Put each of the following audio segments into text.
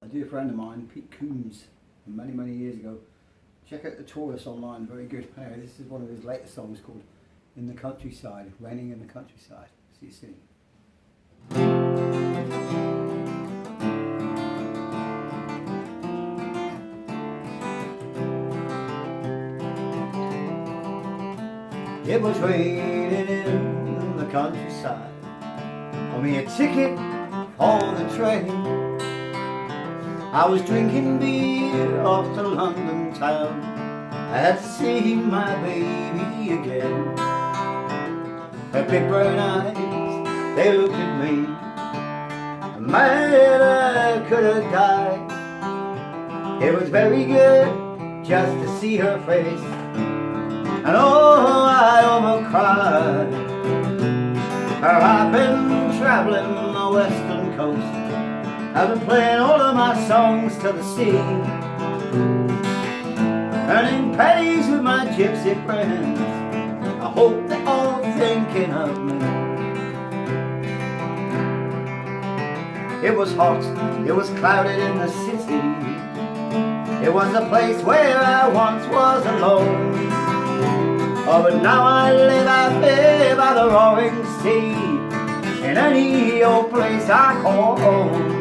A dear friend of mine, Peet Coombes, many years ago. Check out the tourist online, very good. Anyway, this is one of his latest songs called In the Countryside, Raining in the Countryside. See you soon. It was raining in the countryside. Got me a ticket for the train. I was drinking beer off to London town. I had to see my baby again. Her big brown eyes, they looked at me. Man, I could have died. It was very good just to see her face. And oh, I almost cried. I've been traveling the western coast. I've been playing all of my songs to the sea, earning pennies with my gypsy friends. I hope they're all thinking of me. It was hot, it was clouded in the city. It was a place where I once was alone. Oh, but now I live out there by the roaring sea, in any old place I call home.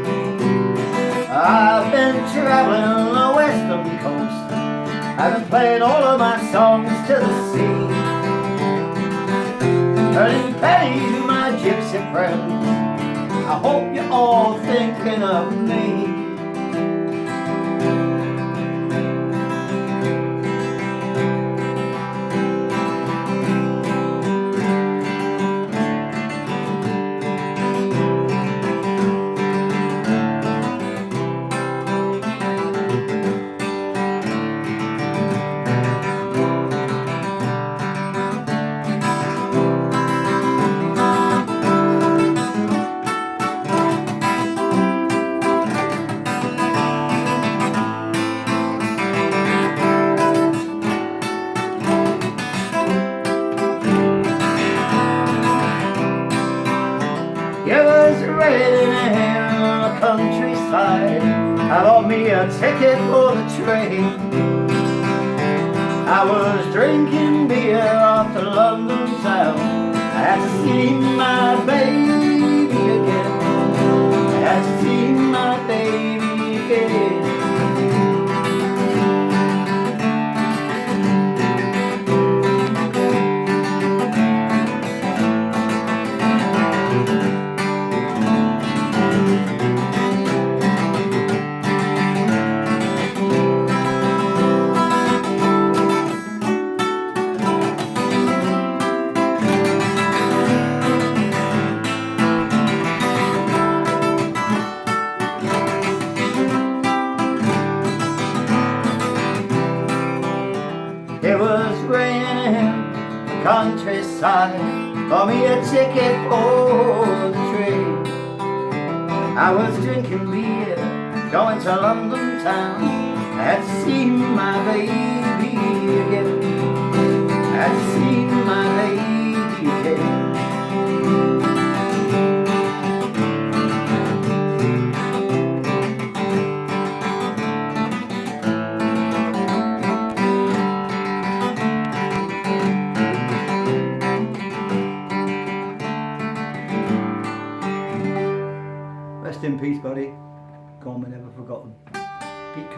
I've been traveling the western coast. I've been playing all of my songs to the sea, earning pennies with my gypsy friends. I hope you're all thinking of me. It was raining in the countryside. I bought me a ticket for the train. I was drinking beer off the London town. I had to see my baby again. I had to see my baby again. It was raining in the countryside. Bought me a ticket for the train. I was drinking beer, going to London town. I had to see my baby again. I had to see my baby again. Rest in peace, buddy. Gone but never forgotten. Peet Coombes.